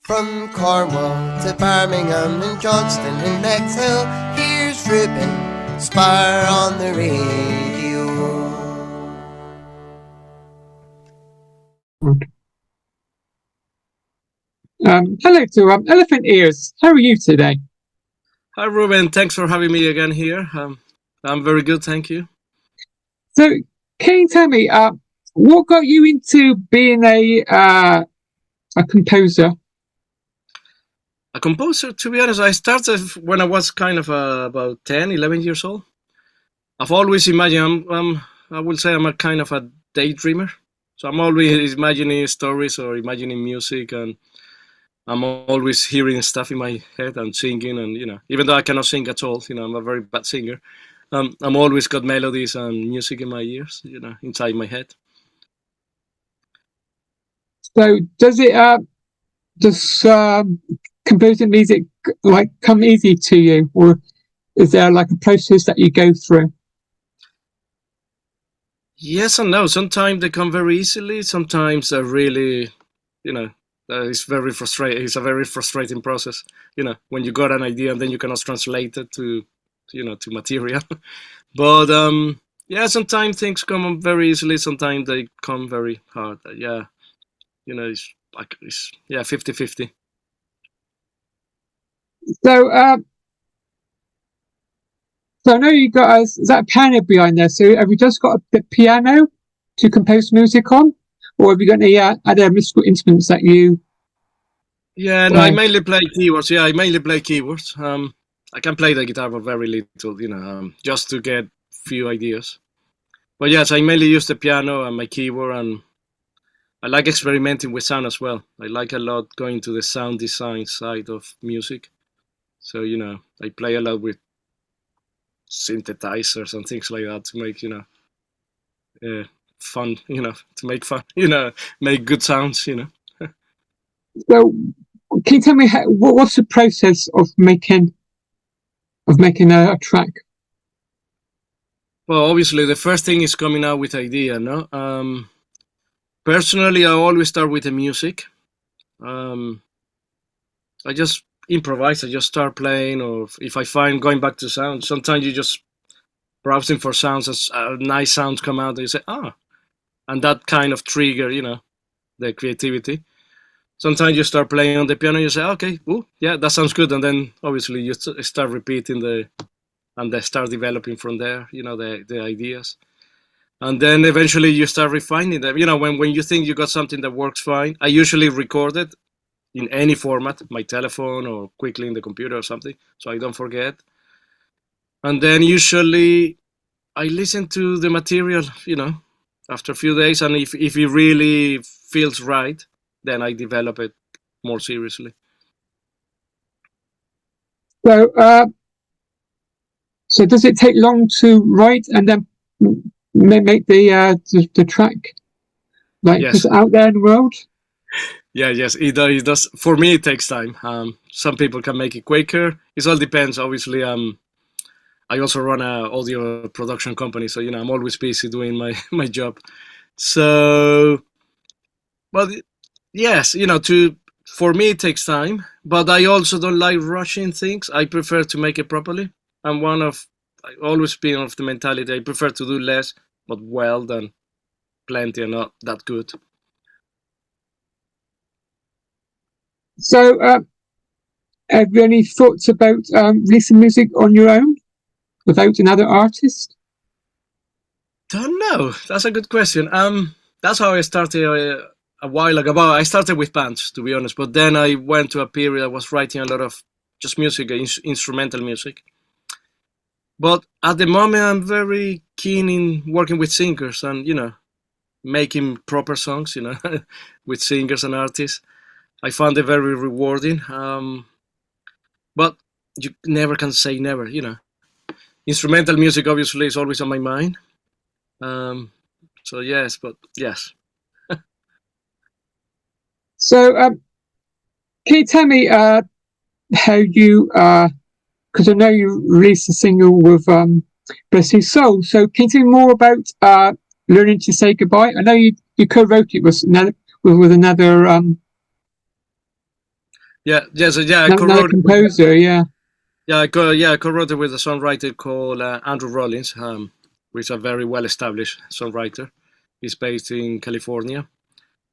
From Cornwall to Birmingham and Johnston and Bexhill, here's Ruben Spar on the radio. Hello to Elephant Ears. How are you today? Hi, Ruben. Thanks for having me again here. I'm very good, thank you. So, can you tell me what got you into being a composer? A composer, to be honest, I started when I was kind of about 10, 11 years old. I've always imagined, I would say I'm a kind of a daydreamer. So I'm always imagining stories or imagining music, and I'm always hearing stuff in my head and singing, and even though I cannot sing at all, I'm a very bad singer. I'm always got melodies and music in my ears, inside my head. So does it composing music like come easy to you, or is there like a process that you go through? Yes and no. Sometimes they come very easily. Sometimes they're really, it's very frustrating. It's a very frustrating process. When you got an idea and then you cannot translate it to material. But yeah, sometimes things come very easily. Sometimes they come very hard. Yeah, it's like 50-50. So I know you got is that a piano behind there? So have you just got the piano to compose music on, or have you got any other musical instruments that you? Yeah, no, I mainly play keyboards. Yeah, I mainly play keyboards. I can play the guitar, but very little. Just to get few ideas. But yes, I mainly use the piano and my keyboard, and I like experimenting with sound as well. I like a lot going to the sound design side of music. So I play a lot with synthesizers and things like that to make fun, to make fun, make good sounds. So can you tell me what's the process of making a track? Well, obviously the first thing is coming out with idea, no? Personally, I always start with the music. I just improvise. I just start playing, or if I find going back to sound, sometimes you just browsing for sounds, as nice sounds come out, and you say, and that kind of trigger, the creativity. Sometimes you start playing on the piano, you say, okay, yeah, that sounds good, and then obviously you start repeating and they start developing from there, the ideas. And then eventually you start refining them. When you think you got something that works fine, I usually record it in any format, my telephone or quickly in the computer or something, so I don't forget. And then usually I listen to the material, after a few days, and if it really feels right, then I develop it more seriously. So does it take long to write and then make the track, like, yes, out there in the world? Yes, it does. For me, it takes time. Some people can make it quicker. It all depends. Obviously, I also run an audio production company, so I'm always busy doing my job. So, but yes, for me it takes time, but I also don't like rushing things. I prefer to make it properly. I always been of the mentality I prefer to do less but well than plenty and not that good. So have you any thoughts about releasing music on your own without another artist? Don't know. That's a good question. That's how I started a while ago. I started with bands, to be honest, but then I went to a period I was writing a lot of just music, instrumental music. But at the moment, I'm very keen in working with singers and, making proper songs, with singers and artists. I found it very rewarding. But you never can say never, Instrumental music, obviously, is always on my mind. So yes, but yes. So can you tell me how you, because I know you released a single with Bless His Soul, so can you tell me more about Learning to Say Goodbye? I know you co-wrote it with another yeah. I Another co-wrote it with, composer, yeah. I co-wrote it with a songwriter called Andrew Rollins, who is a very well-established songwriter. He's based in California,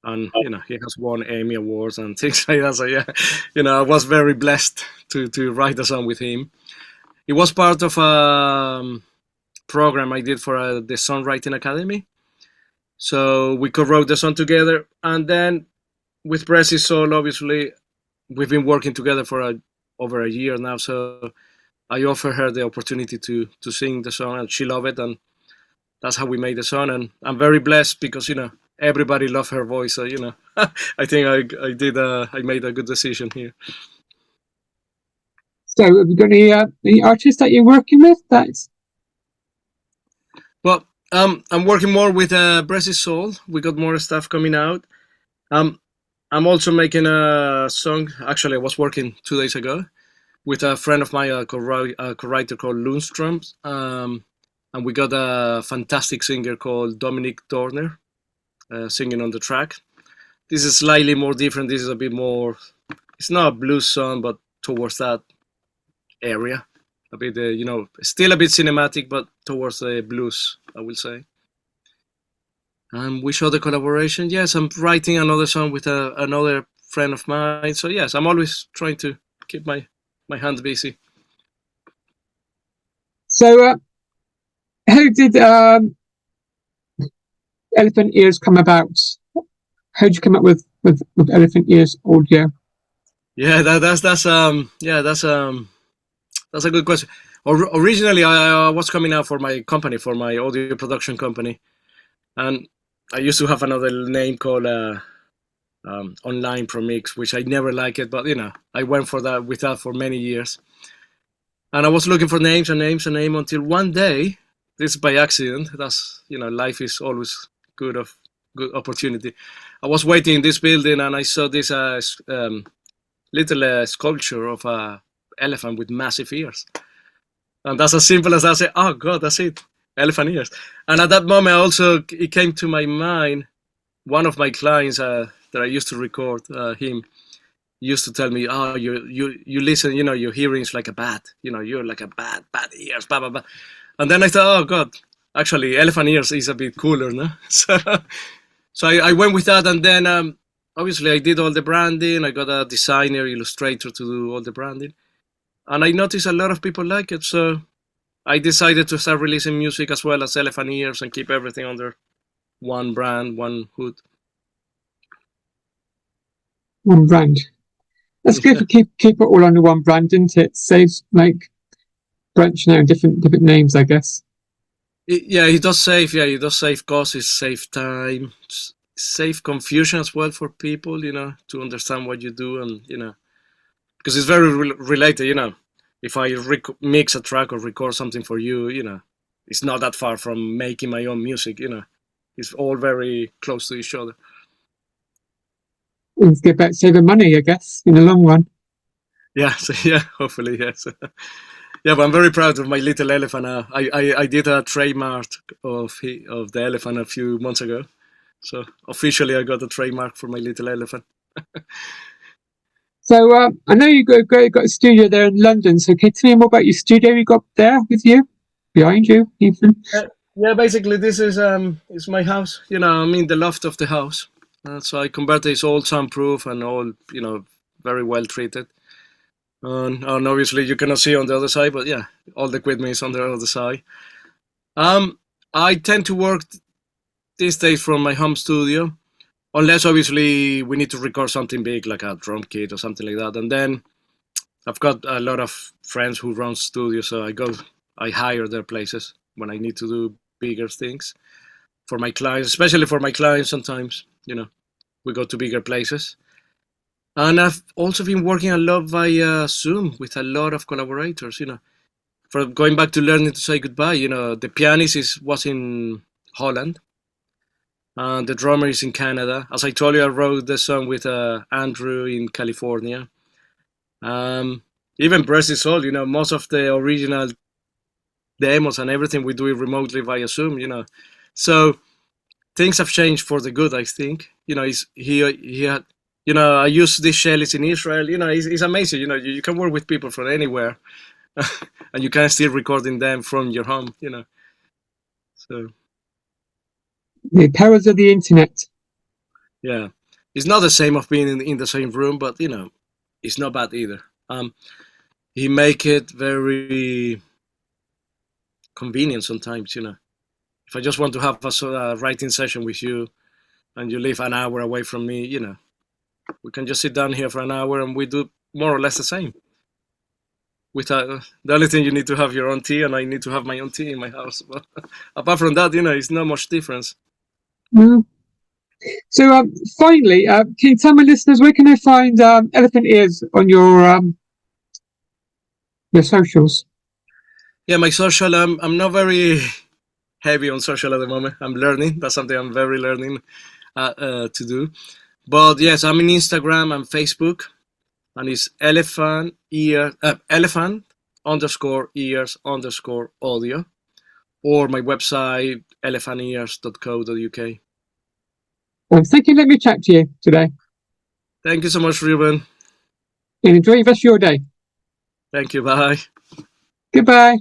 and he has won Emmy awards and things like that. So yeah, I was very blessed to write a song with him. It was part of a program I did for the Songwriting Academy. So we co-wrote the song together, and then with Pressy Soul, obviously, we've been working together for over a year now. So I offered her the opportunity to sing the song, and she loved it, and that's how we made the song. And I'm very blessed because everybody loved her voice. So I think I made a good decision here. So have you got any artists that you're working with? Well, I'm working more with Pressy Soul. We got more stuff coming out. I'm also making a song. Actually, I was working 2 days ago with a friend of mine, a co-writer called Lundström. And we got a fantastic singer called Dominic Dorner singing on the track. This is slightly more different. This is a bit more, it's not a blues song, but towards that area. A bit, still a bit cinematic, but towards the blues, I will say. And we show the collaboration. Yes, I'm writing another song with another friend of mine. So yes, I'm always trying to keep my hands busy. So how did Elephant Ears come about? How did you come up with Elephant Ears audio? Yeah, that's a good question. Originally, I was coming out for my company, for my audio production company, and I used to have another name called Online Promix, which I never liked it, but I went for that with that for many years. And I was looking for names until one day, this is by accident. That's life is always good opportunity. I was waiting in this building and I saw this little sculpture of a elephant with massive ears. And that's as simple as I say, oh God, that's it, elephant ears. And at that moment, also it came to my mind. One of my clients that I used to record, him used to tell me, "Oh, you listen, your hearing is like a bat. You're like a bat ears, blah blah blah." And then I thought, oh God, actually, elephant ears is a bit cooler, no? So I went with that, and then obviously I did all the branding. I got a designer, illustrator to do all the branding. And I noticed a lot of people like it, so I decided to start releasing music as well as elephant ears and keep everything under one brand, one hood. One brand. That's good to keep it all under one brand, isn't it? Saves branching out different names, I guess. It does save. Yeah, it does save costs. It save time. Save confusion as well for people. To understand what you do, and because it's very related. If I mix a track or record something for you, it's not that far from making my own music. It's all very close to each other. It's get back saving money, I guess, in the long run. Yeah, so hopefully, yes. Yeah, but I'm very proud of my little elephant. I did a trademark of the elephant a few months ago, so officially I got a trademark for my little elephant. So I know you got a studio there in London. So can you tell me more about your studio you got there with you, behind you, Ethan? Yeah, basically this is my house. I'm in the loft of the house. So I converted it's all soundproof and all very well treated. And obviously you cannot see on the other side, but yeah, all the equipment is on the other side. I tend to work these days from my home studio, unless obviously we need to record something big like a drum kit or something like that. And then I've got a lot of friends who run studios, so I hire their places when I need to do bigger things for my clients, especially for my clients. Sometimes we go to bigger places. And I've also been working a lot via Zoom with a lot of collaborators, For going back to learning to say goodbye, the pianist was in Holland. And the drummer is in Canada. As I told you, I wrote the song with Andrew in California. Even Pressy Soul, most of the original demos and everything we do it remotely via Zoom, So things have changed for the good, I think. He had You know, I use these shellies in Israel. You know, it's amazing. You know, you can work with people from anywhere, and you can still recording them from your home. You know, so The powers of the internet. yeah, it's not the same of being in the same room, but you know, it's not bad either. He make it very convenient sometimes. You know, if I just want to have a writing session with you, and you live an hour away from me, you know, we can just sit down here for an hour and we do more or less the same. With the only thing, you need to have your own tea, and I need to have my own tea in my house. But apart from that, you know, it's not much difference. Mm. So finally, can you tell my listeners where can they find Elephant Ears on your socials? Yeah, my social. I'm not very heavy on social at the moment. I'm learning. That's something I'm very learning to do. But yes, I'm in Instagram and Facebook, and it's elephant underscore ears underscore audio, or my website elephantears.co.uk. Thank you. Let me chat to you today. Thank you so much, Ruben. And enjoy the rest of your day. Thank you. Bye. Goodbye.